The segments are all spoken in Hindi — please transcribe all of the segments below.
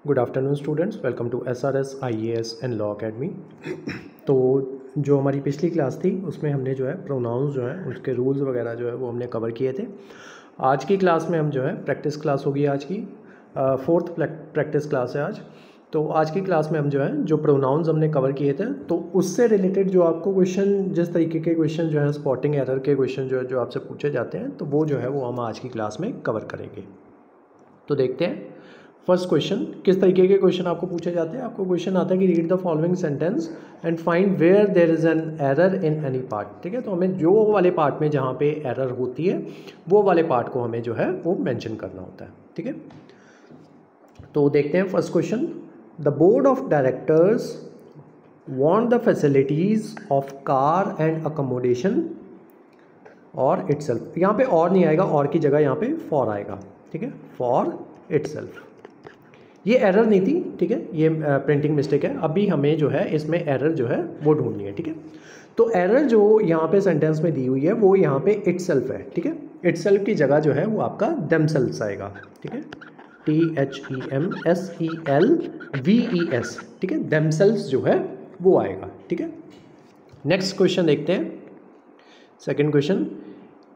Good afternoon students, welcome to SRS IAS and law academy. तो जो हमारी पिछली क्लास थी उसमें हमने जो है प्रोनाउंस जो है उसके रूल्स वगैरह जो है वो हमने कवर किए थे। आज की क्लास में हम जो है प्रैक्टिस क्लास होगी, आज की फोर्थ प्रैक्टिस क्लास है आज। तो आज की क्लास में हम जो है जो प्रोनाउंस हमने कवर किए थे तो उससे रिलेटेड जो आपको क्वेश्चन, जिस तरीके के क्वेश्चन जो है स्पॉटिंग एरर के क्वेश्चन जो है जो आपसे पूछे जाते हैं तो वो जो है वो हम आज की क्लास में कवर करेंगे। तो देखते हैं फर्स्ट क्वेश्चन किस तरीके के क्वेश्चन आपको पूछे जाते हैं। आपको क्वेश्चन आता है कि read the following sentence and find where there is an error in any part. ठीक है, तो हमें जो वाले पार्ट में जहाँ पे एरर होती है वो वाले पार्ट को हमें जो है वो मेंशन करना होता है। ठीक है, तो देखते हैं first question. The board of directors want the facilities of car and accommodation और इटसेल्फ। यहाँ पे और नहीं आएगा, और की जगह यहाँ पे फॉर आएगा। ठीक है, फॉर इटसेल्फ। ये एरर नहीं थी, ठीक है, ये प्रिंटिंग मिस्टेक है। अभी हमें जो है इसमें एरर जो है वो ढूंढनी है। ठीक है, तो एरर जो यहाँ पे सेंटेंस में दी हुई है वो यहाँ पे इटसेल्फ है। ठीक है, इटसेल्फ की जगह जो है वो आपका देमसेल्व्स आएगा। ठीक है, THEMSELVES। ठीक है, देमसेल्व्स जो है वो आएगा। ठीक है, नेक्स्ट क्वेश्चन देखते हैं। Second question,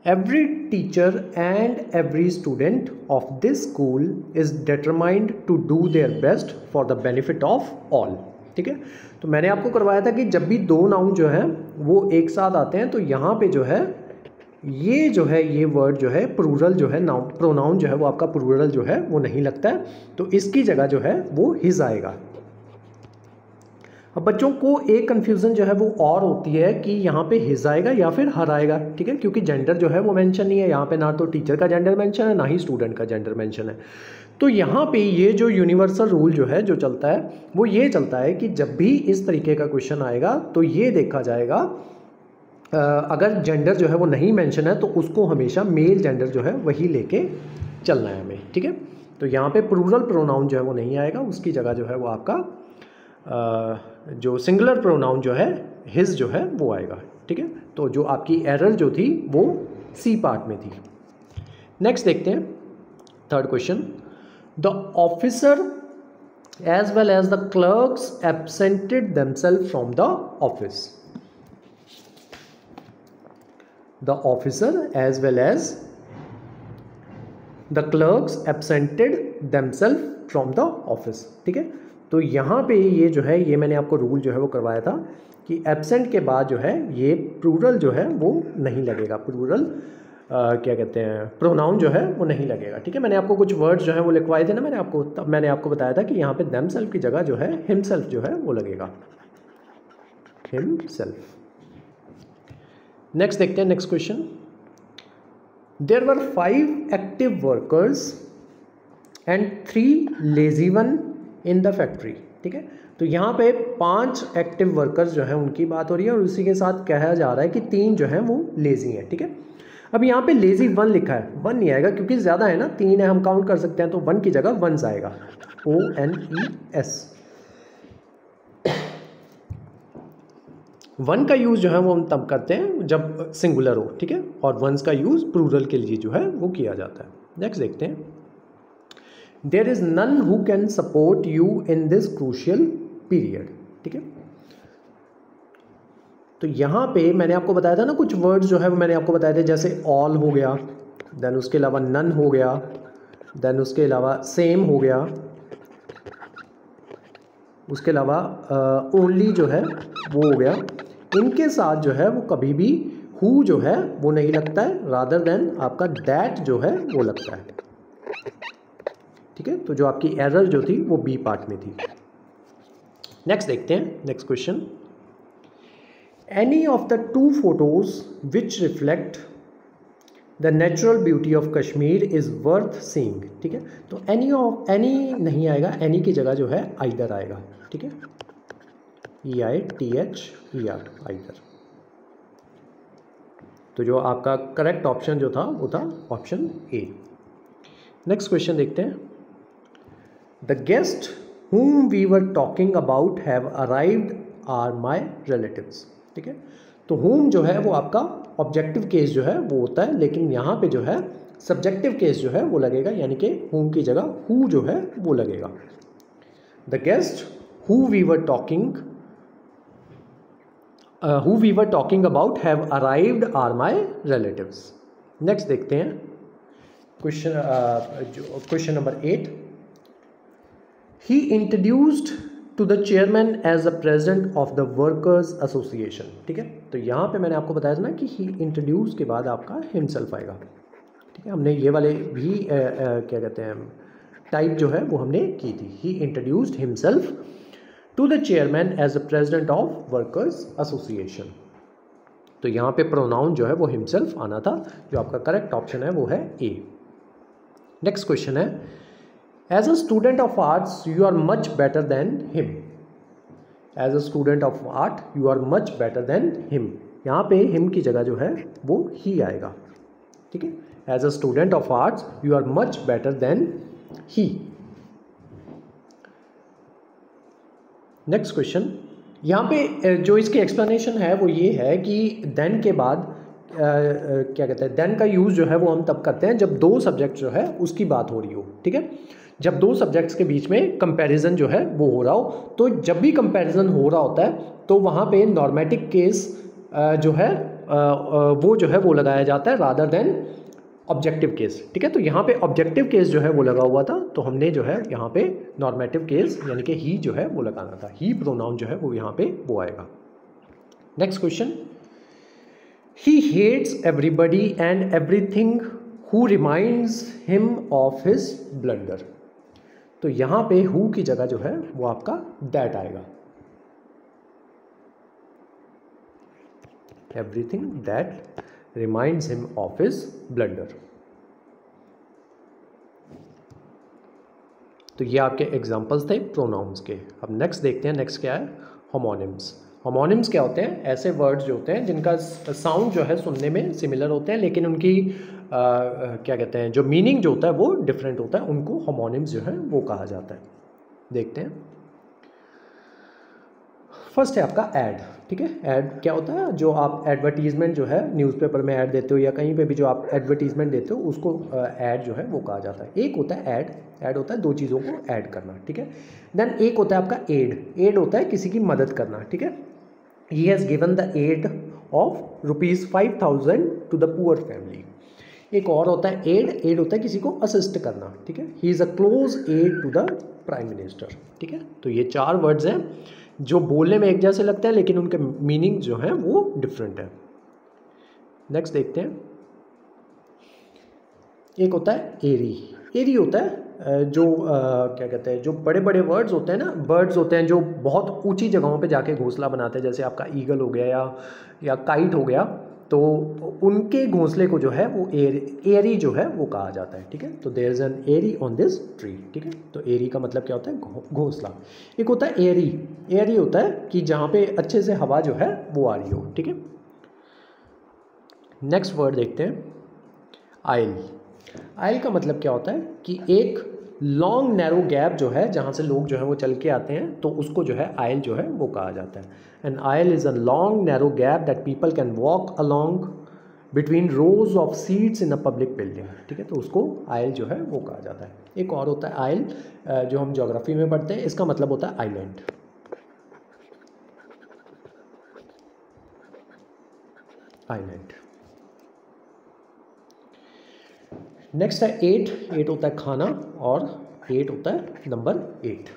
every teacher and every student of this school is determined to do their best for the benefit of all। ठीक है, तो मैंने आपको करवाया था कि जब भी दो नाउन जो है वो एक साथ आते हैं तो यहाँ पे जो है ये वर्ड जो है प्लूरल जो है, नाउन प्रोनाउन जो है वो आपका प्लूरल जो है वो नहीं लगता है, तो इसकी जगह जो है वो हिज आएगा। अब बच्चों को एक कन्फ्यूज़न जो है वो और होती है कि यहाँ पे हिज आएगा या फिर हर आएगा। ठीक है, क्योंकि जेंडर जो है वो मेंशन नहीं है यहाँ पे, ना तो टीचर का जेंडर मेंशन है ना ही स्टूडेंट का जेंडर मेंशन है। तो यहाँ पे ये जो यूनिवर्सल रूल जो है जो चलता है वो ये चलता है कि जब भी इस तरीके का क्वेश्चन आएगा तो ये देखा जाएगा अगर जेंडर जो है वो नहीं मेंशन है तो उसको हमेशा मेल जेंडर जो है वही लेके चलना है हमें। ठीक है, तो यहाँ पे प्लूरल प्रोनाउन जो है वो नहीं आएगा, उसकी जगह जो है वो आपका जो सिंगुलर प्रोनाउन जो है हिज जो है वो आएगा। ठीक है, तो जो आपकी एरर जो थी वो सी पार्ट में थी। नेक्स्ट देखते हैं third question. The officer as well as the clerks absented themself from the office. The officer as well as the clerks absented themself from the office. ठीक है, तो यहाँ पे ये जो है ये मैंने आपको रूल जो है वो करवाया था कि एब्सेंट के बाद जो है ये प्लूरल जो है वो नहीं लगेगा, प्लूरल क्या कहते हैं प्रोनाउन जो है वो नहीं लगेगा। ठीक है, मैंने आपको कुछ वर्ड्स जो है वो लिखवाए थे ना मैंने आपको, तब मैंने आपको बताया था कि यहाँ पे देमसेल्फ की जगह जो है हिमसेल्फ जो है वो लगेगा, हिमसेल्फ। नेक्स्ट देखते हैं next question. There were 5 active workers and 3 lazy one in the factory. ठीक है, तो यहाँ पे 5 एक्टिव वर्कर्स जो हैं उनकी बात हो रही है और उसी के साथ कहा जा रहा है कि 3 जो हैं वो लेजी हैं। ठीक है, अब यहाँ पे लेजी 1 लिखा है, 1 नहीं आएगा क्योंकि ज़्यादा है ना, 3 है, हम काउंट कर सकते हैं, तो 1 की जगह वंस आएगा, ONES। 1 का यूज़ जो है वो हम तब करते हैं जब सिंगुलर हो। ठीक है, और वंस का यूज़ प्लूरल के लिए जो है वो किया जाता है। नेक्स्ट देखते हैं। There is none who can support you in this crucial period। ठीक है, तो यहाँ पे मैंने आपको बताया था ना कुछ वर्ड्स जो है वो मैंने आपको बताए थे, जैसे all हो गया, देन उसके अलावा none हो गया, देन उसके अलावा same हो गया, उसके अलावा only जो है वो हो गया। इनके साथ जो है वो कभी भी who जो है वो नहीं लगता है, rather than आपका that जो है वो लगता है। ठीक है, तो जो आपकी एरर जो थी वो बी पार्ट में थी। नेक्स्ट देखते हैं next question. Any of the 2 photos which reflect the natural beauty of Kashmir is worth seeing. ठीक है, तो एनी नहीं आएगा, एनी की जगह जो है आइदर आएगा। ठीक है, EITHER आइदर। तो जो आपका करेक्ट ऑप्शन जो था वो था ऑप्शन ए। नेक्स्ट क्वेश्चन देखते हैं। The guests whom we were talking about have arrived are my relatives। ठीक है, तो whom जो है वो आपका ऑब्जेक्टिव केस जो है वो होता है, लेकिन यहाँ पे जो है सब्जेक्टिव केस जो है वो लगेगा, यानी कि whom की जगह who जो है वो लगेगा। The guest who we were talking about have arrived are my relatives. Next देखते हैं question number 8। He introduced to the chairman as the president of the workers association. ठीक है, तो यहाँ पे मैंने आपको बताया था ना कि ही इंट्रोड्यूस के बाद आपका हिमसेल्फ आएगा। ठीक है, हमने ये वाले भी क्या कहते हैं टाइप जो है वो हमने की थी। He introduced himself to the chairman as the president of workers association. तो यहाँ पे प्रोनाउन जो है वो हिमसेल्फ आना था। जो आपका करेक्ट ऑप्शन है वो है ए। नेक्स्ट क्वेश्चन है, as a student of arts you are much better than him. As a student of art you are much better than him. यहाँ पे हिम की जगह जो है वो ही आएगा। ठीक है, as a student of arts you are much better than he. Next question, यहाँ पे जो इसकी एक्सप्लेनेशन है वो ये है कि देन के बाद क्या कहते हैं, देन का यूज़ जो है वो हम तब करते हैं जब दो सब्जेक्ट जो है उसकी बात हो रही हो। ठीक है, जब दो सब्जेक्ट्स के बीच में कंपैरिजन जो है वो हो रहा हो, तो जब भी कंपैरिजन हो रहा होता है तो वहाँ पे नॉर्मेटिक केस जो है वो जो है वो लगाया जाता है रादर देन ऑब्जेक्टिव केस। ठीक है, तो यहाँ पे ऑब्जेक्टिव केस जो है वो लगा हुआ था, तो हमने जो है यहाँ पे नॉर्मेटिव केस यानी कि ही जो है वो लगाना था। ही प्रोनाउन जो है वो यहाँ पे वो आएगा। Next question, he hates everybody and everything who reminds him of his blunder. तो यहाँ पे हु की जगह जो है वो आपका दैट आएगा। Everything that reminds him of his blunder. तो ये आपके एग्जाम्पल्स थे प्रोनाउंस के। अब नेक्स्ट देखते हैं, नेक्स्ट क्या है, होमोनिम्स। होमोनिम्स क्या होते हैं, ऐसे वर्ड्स जो होते हैं जिनका साउंड जो है सुनने में सिमिलर होते हैं लेकिन उनकी क्या कहते हैं जो मीनिंग जो होता है वो डिफरेंट होता है, उनको होमोनिम्स जो है वो कहा जाता है। देखते हैं, फर्स्ट है आपका ऐड। ठीक है, ऐड क्या होता है, जो आप एडवर्टीजमेंट जो है न्यूज़पेपर में ऐड देते हो या कहीं पे भी जो आप एडवर्टीजमेंट देते हो उसको ऐड जो है वो कहा जाता है। एक होता है ऐड होता है दो चीज़ों को ऐड करना। ठीक है, देन एक होता है आपका एड होता है किसी की मदद करना। ठीक है, he has given the aid of ₹5,000 to the poor family. एक और होता है एड होता है किसी को असिस्ट करना। ठीक है, he is a close aide to the prime minister. ठीक है, तो ये चार वर्ड्स हैं जो बोलने में एक जैसे लगते हैं लेकिन उनके मीनिंग जो है वो डिफरेंट है। नेक्स्ट देखते हैं, एक होता है एरी होता है जो क्या कहते हैं जो बड़े बड़े वर्ड्स होते हैं ना, बर्ड्स होते हैं जो बहुत ऊंची जगहों पे जाके घोंसला बनाते हैं, जैसे आपका ईगल हो गया या काइट हो गया, तो उनके घोंसले को जो है वो एरी जो है वो कहा जाता है। ठीक है, तो there is an eyrie on this tree. ठीक है, तो एरी का मतलब क्या होता है, घोंसला। एक होता है एरी होता है कि जहाँ पे अच्छे से हवा जो है वो आ रही हो। ठीक है, नेक्स्ट वर्ड देखते हैं, आइल का मतलब क्या होता है कि एक लॉन्ग नैरो गैप जो है जहाँ से लोग जो है वो चल के आते हैं तो उसको जो है आइल जो है वो कहा जाता है। And aisle is a long narrow gap that people can walk along between rows of seats in a public building. ठीक है, तो उसको आइल जो है वो कहा जाता है। एक और होता है आइल जो हम ज्योग्राफी में पढ़ते हैं, इसका मतलब होता है आइलैंड। नेक्स्ट है एट होता है खाना और एट होता है नंबर 8।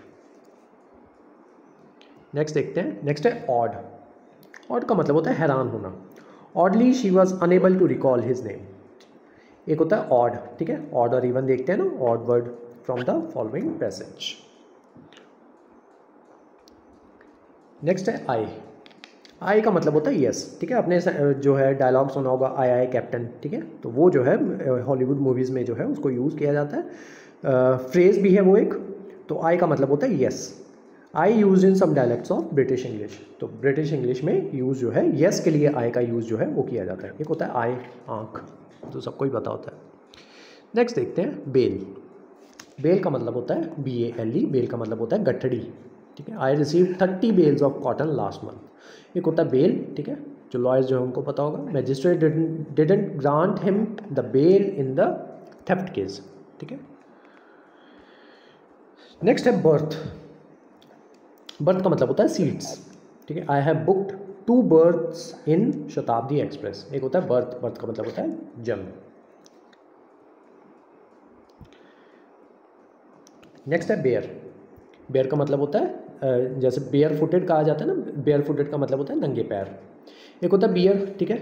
नेक्स्ट देखते हैं, नेक्स्ट है ऑड का मतलब होता है हैरान होना। Oddly she was unable to recall his name. एक होता है ऑड। ठीक है, ऑड और इवन देखते हैं ना, odd word from the following passage. Next है आई का मतलब होता है यस। ठीक है, आपने जो है डायलॉग सुना होगा आई कैप्टन। ठीक है, तो वो जो है हॉलीवुड मूवीज़ में जो है उसको यूज़ किया जाता है, फ्रेज भी है वो एक। तो आई का मतलब होता है yes. Aye use in some dialects of British English. तो ब्रिटिश इंग्लिश में यूज़ जो है यस के लिए आई का यूज़ जो है वो किया जाता है। एक होता है आई आँख, तो सबको ही पता होता है। नेक्स्ट देखते हैं बेल का मतलब होता है BALE। बेल का मतलब होता है गठड़ी। ठीक है, I receive 30 bales of cotton last month. एक होता है बेल। ठीक है, जो लॉयर्स जो है उनको पता होगा, magistrate didn't grant him the bail in the theft case. ठीक है, नेक्स्ट है बर्थ। बर्थ का मतलब होता है सीट्स, ठीक है। आई हैव बुक्ड 2 बर्थ्स इन शताब्दी एक्सप्रेस। एक होता है बर्थ, बर्थ का मतलब होता है जन्म। नेक्स्ट है बेयर। बेयर का मतलब होता है जैसे बेयर फुटेड कहा जाता है ना, बेयर फुटेड का मतलब होता है नंगे पैर। एक होता है बियर, ठीक है।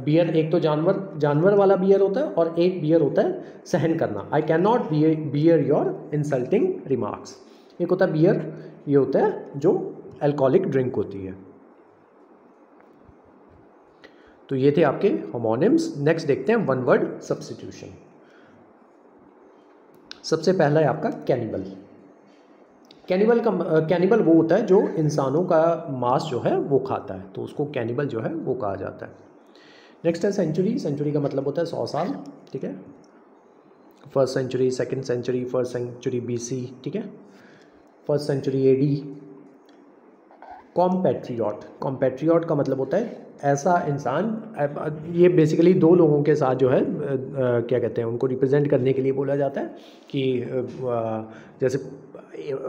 बियर एक तो जानवर वाला बियर होता है, और एक बियर होता है सहन करना। I can not bear your insulting remarks. एक होता है बियर, ये होता है जो अल्कोहलिक ड्रिंक होती है। तो ये थे आपके होमोनिम्स। नेक्स्ट देखते हैं वन वर्ड सब्स्टिट्यूशन। सबसे पहला है आपका कैनिबल। कैनिबल वो होता है जो इंसानों का मांस जो है वो खाता है, तो उसको कैनिबल जो है वो कहा जाता है। नेक्स्ट है सेंचुरी। सेंचुरी का मतलब होता है 100 साल, ठीक है। First century, second century, first century BC, ठीक है, first century AD। Compatriot. Compatriot का मतलब होता है ऐसा इंसान, ये बेसिकली दो लोगों के साथ जो है क्या कहते हैं, उनको रिप्रेजेंट करने के लिए बोला जाता है कि जैसे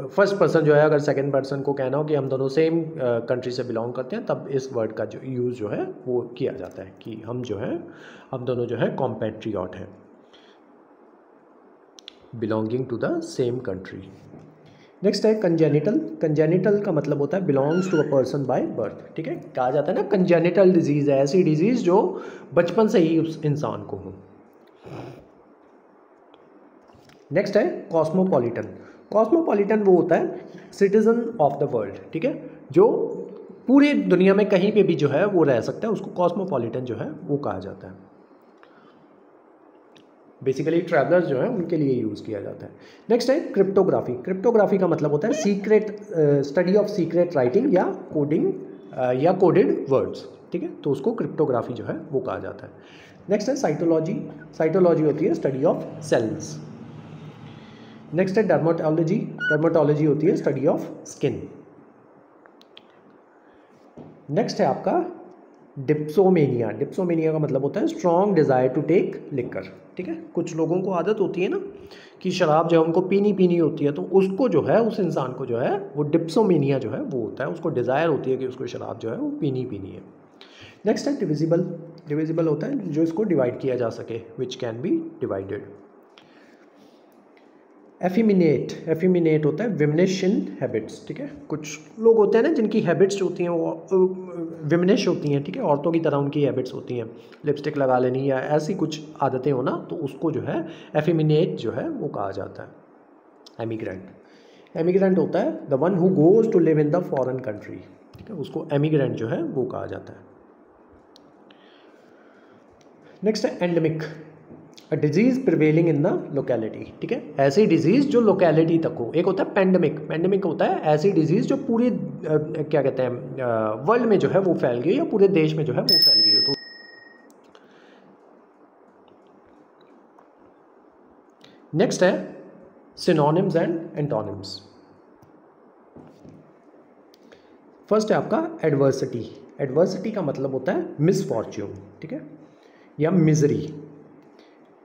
फर्स्ट पर्सन जो है अगर सेकंड पर्सन को कहना हो कि हम दोनों सेम कंट्री से बिलोंग करते हैं, तब इस वर्ड का जो यूज़ जो है वो किया जाता है कि हम दोनों जो है कॉम्पैट्रियट हैं, belonging to the same country. Next है कंजेनिटल। कंजेनिटल का मतलब होता है belongs to a person by birth, ठीक है। कहा जाता है ना कंजेनिटल डिजीज़ है ऐसी डिजीज़ जो बचपन से ही उस इंसान को हो। नेक्स्ट है कॉस्मोपॉलिटन। कॉस्मोपॉलिटन वो होता है सिटीजन ऑफ द वर्ल्ड, ठीक है, जो पूरी दुनिया में कहीं पे भी जो है वो रह सकता है, उसको कॉस्मोपॉलिटन जो है वो कहा जाता है। बेसिकली ट्रैवलर्स जो है उनके लिए यूज़ किया जाता है। नेक्स्ट है क्रिप्टोग्राफी। क्रिप्टोग्राफी का मतलब होता है secret study of secret writing या कोडिंग या कोडेड वर्ड्स, ठीक है, तो उसको क्रिप्टोग्राफी जो है वो कहा जाता है। नेक्स्ट है साइटोलॉजी। साइटोलॉजी होती है स्टडी ऑफ सेल्स। नेक्स्ट है डर्मेटोलॉजी। डर्मेटोलॉजी होती है स्टडी ऑफ स्किन। नेक्स्ट है आपका डिप्सोमेनिया। डिप्सोमेनिया का मतलब होता है strong desire to take liquor, ठीक है। कुछ लोगों को आदत होती है ना कि शराब जो है उनको पीनी होती है, तो उसको जो है उस इंसान को जो है वो डिप्सोमेनिया जो है वो होता है, उसको डिज़ायर होती है कि उसको शराब जो है वो पीनी है। नेक्स्ट है डिविजिबल। डिविजिबल होता है जो इसको डिवाइड किया जा सके, विच कैन बी डिवाइडेड। एफिमिनेट। एफिमिनेट होता है विमनिश इन हैबिट्स, ठीक है। कुछ लोग होते हैं ना जिनकी हैबिट्स होती हैं वो विमनिश होती हैं, ठीक है, औरतों की तरह उनकी हैबिट्स होती हैं, लिपस्टिक लगा लेनी या ऐसी कुछ आदतें हो ना, तो उसको जो है एफिमिनेट जो है वो कहा जाता है। एमिग्रेंट। एमिग्रेंट होता है the one who goes to live in the foreign country, ठीक है, उसको एमिग्रेंट जो है वो कहा जाता है। नेक्स्ट है endemic. A disease prevailing in the locality, ठीक है, ऐसी डिजीज़ जो लोकेलिटी तक हो। एक होता है पेंडेमिक। पेंडेमिक होता है ऐसी डिजीज़ जो पूरी क्या कहते हैं वर्ल्ड में जो है वो फैल गई हो या पूरे देश में जो है वो फैल गई हो। तो नेक्स्ट है सिनोनिम्स एंड एंटोनिम्स। फर्स्ट है आपका एडवर्सिटी। एडवर्सिटी का मतलब होता है मिसफॉर्च्यून, ठीक है, या मिजरी।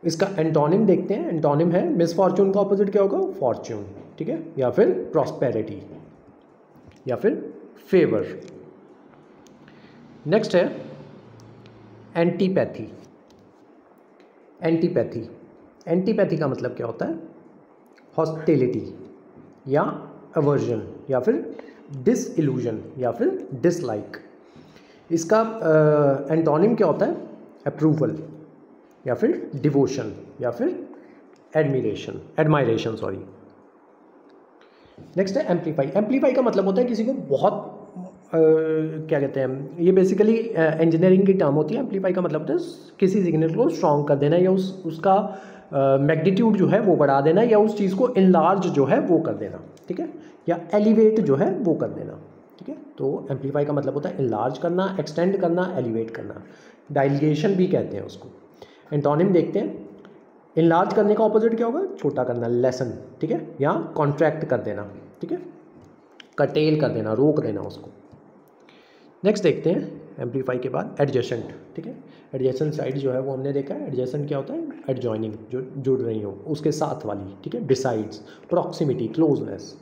इसका एंटोनिम देखते हैं। एंटोनिम है मिसफॉर्च्यून का ऑपोजिट क्या होगा, फॉर्च्यून, ठीक है, या फिर प्रॉस्पेरिटी या फिर फेवर। नेक्स्ट है एंटीपैथी। एंटीपैथी। एंटीपैथी का मतलब क्या होता है, हॉस्टिलिटी या अवर्जन या फिर डिसइल्यूजन या फिर डिसलाइक। इसका एंटोनिम क्या होता है, अप्रूवल या फिर डिवोशन या फिर एडमायरेशन सॉरी। नेक्स्ट है एम्पलीफाई। एम्पलीफाई का मतलब होता है किसी को बहुत क्या कहते हैं, ये बेसिकली इंजीनियरिंग की टर्म होती है। एम्पलीफाई का मतलब होता है किसी सिग्नल को स्ट्रॉन्ग कर देना या उसका मैग्नीट्यूड जो है वो बढ़ा देना या उस चीज़ को इनलार्ज जो है वो कर देना, ठीक है, या एलिवेट जो है वो कर देना, ठीक है। तो एम्पलीफाई का मतलब होता है इनलार्ज करना, एक्सटेंड करना, एलिवेट करना, डाइलेशन भी कहते हैं उसको। एंटोनिम देखते हैं। इनलार्ज करने का ऑपोजिट क्या होगा, छोटा करना, लेसन, ठीक है, या कॉन्ट्रैक्ट कर देना, ठीक है, कटेल कर देना, रोक देना उसको। नेक्स्ट देखते हैं एम्पलीफाई के बाद एडजेसेंट, ठीक है। एडजेसेंट साइड जो है वो हमने देखा है। एडजेसेंट क्या होता है, एडजॉइनिंग, जो जुड़ रही हो, उसके साथ वाली, ठीक है, बिसाइड्स, प्रॉक्सिमिटी, क्लोजनेस।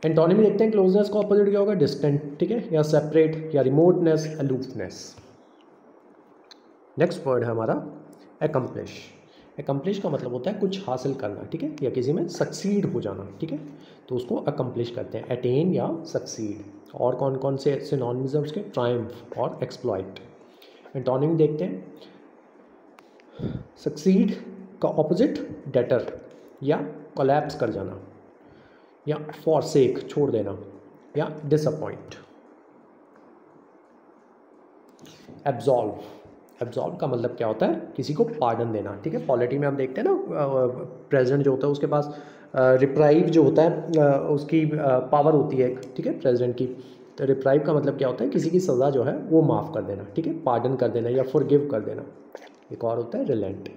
एंटोनिम देखते हैं, क्लोजनेस का ऑपोजिट क्या होगा, डिस्टेंट, ठीक है, या सेपरेट, या रिमोटनेस, अलूफनेस। नेक्स्ट वर्ड है हमारा एकम्प्लिश। एकम्प्लिश का मतलब होता है कुछ हासिल करना, ठीक है, या किसी में सक्सीड हो जाना, ठीक है, तो उसको एकम्प्लिश करते हैं, अटेन या सक्सीड। और कौन कौन से सिनोनिम्स हैं उसके, ट्रायम्फ और एक्सप्लॉइट। एंटोनिम देखते हैं, सक्सीड का ऑपोजिट डेटर या कोलैप्स कर जाना, या फॉरसेक छोड़ देना, या डिसअपॉइंट। एब्जॉल्व, एब्जॉल्व का मतलब क्या होता है, किसी को पार्डन देना, ठीक है। पॉलिटी में हम देखते हैं ना, प्रेसिडेंट जो होता है उसके पास रिप्राइव जो होता है उसकी पावर होती है, ठीक है, प्रेसिडेंट की। तो रिप्राइव का मतलब क्या होता है, किसी की सज़ा जो है वो माफ़ कर देना, ठीक है, पार्डन कर देना या फॉरगिव कर देना। एक और होता है रिलेंट।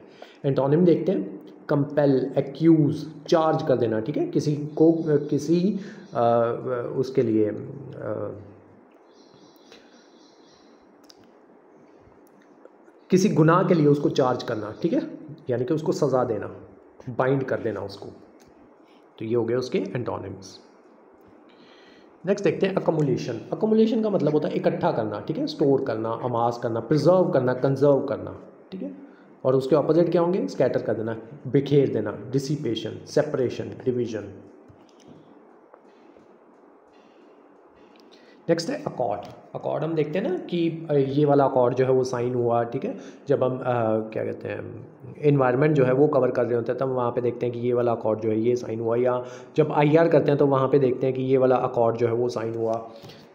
एंटोनिम देखते हैं, कंपेल, एक्यूज़, चार्ज कर देना, ठीक है, किसी को किसी उसके लिए किसी गुनाह के लिए उसको चार्ज करना, ठीक है, यानी कि उसको सज़ा देना, बाइंड कर देना उसको। तो ये हो गए उसके एंटोनिम्स। नेक्स्ट देखते हैं अकोमुलेशन। अकोमुलेशन का मतलब होता है इकट्ठा करना, ठीक है, स्टोर करना, अमास करना, प्रिजर्व करना, कंजर्व करना, ठीक है। और उसके ऑपोजिट क्या होंगे, स्कैटर कर देना, बिखेर देना, डिसिपेशन, सेपरेशन, डिवीजन। नेक्स्ट है अकॉर्ड। अकॉर्ड हम देखते हैं ना कि ये वाला अकॉर्ड जो है वो साइन हुआ, ठीक है, जब हम क्या कहते हैं इन्वायरमेंट जो है वो कवर कर रहे होते हैं तब वहाँ पे देखते हैं कि ये वाला अकॉर्ड जो है ये साइन हुआ, या जब IR करते हैं तो वहाँ पे देखते हैं कि ये वाला अकॉर्ड जो है वो साइन हुआ।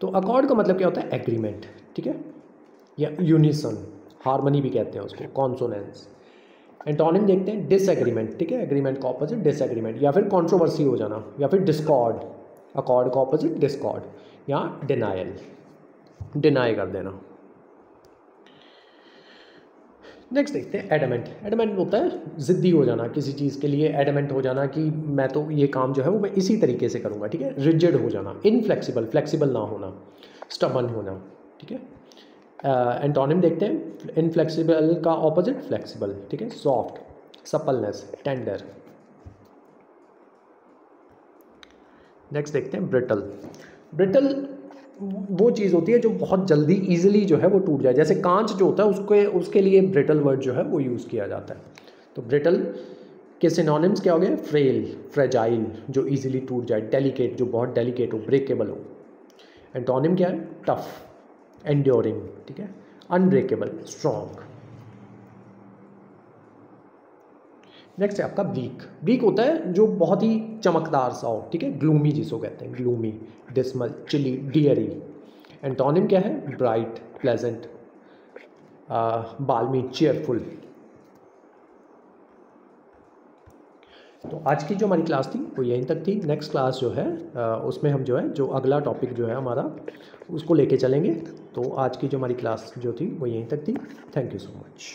तो अकॉर्ड का मतलब क्या होता है, एग्रीमेंट, ठीक है, या यूनिसन, हारमनी भी कहते हैं उसको, कॉन्सोनेंस। एंटोनिम देखते हैं, डिसएग्रीमेंट, ठीक है, एग्रीमेंट का ऑपोजिट डिसएग्रीमेंट, या फिर कंट्रोवर्सी हो जाना, या फिर डिस्कॉर्ड, अकॉर्ड का ऑपोजिट डिस्कॉर्ड, या डिनायल, डिनाई कर देना। नेक्स्ट देखते हैं एडमेंट। एडमेंट होता है ज़िद्दी हो जाना, किसी चीज़ के लिए एडमेंट हो जाना कि मैं तो ये काम जो है वो मैं इसी तरीके से करूँगा, ठीक है। रिजिड हो जाना, इनफ्लेक्सिबल, फ्लेक्सिबल ना होना, स्टबन होना, ठीक है। एंटोनिम देखते हैं, इनफ्लेक्सिबल का ऑपोजिट फ्लेक्सिबल, ठीक है, सॉफ्ट, सपलनेस, टेंडर। नेक्स्ट देखते हैं ब्रिटल। ब्रिटल वो चीज़ होती है जो बहुत जल्दी ईजिली जो है वो टूट जाए, जैसे कांच जो होता है उसके लिए ब्रिटल वर्ड जो है वो यूज़ किया जाता है। तो ब्रिटल के सिनोनिम्स क्या हो गए, फ्रेल, फ्रेजाइल जो ईजिली टूट जाए, डेलिकेट जो बहुत डेलिकेट हो, ब्रेकेबल हो। एंटोनिम क्या है, टफ, एंड्योरिंग, ठीक है, अनब्रेकेबल, स्ट्रॉन्ग। नेक्स्ट है आपका ब्लीक। ब्लीक होता है जो बहुत ही चमकदार सा हो, ठीक है, ग्लूमी जिसको कहते हैं, gloomy, dismal, chilly, dreary. Antonym क्या है, ब्राइट, प्लेजेंट, बाल्मी, चेयरफुल। तो आज की जो हमारी क्लास थी वो यहीं तक थी। नेक्स्ट क्लास जो है उसमें हम जो है जो अगला टॉपिक जो है हमारा उसको लेके चलेंगे। तो आज की जो हमारी क्लास जो थी वो यहीं तक थी। Thank you so much.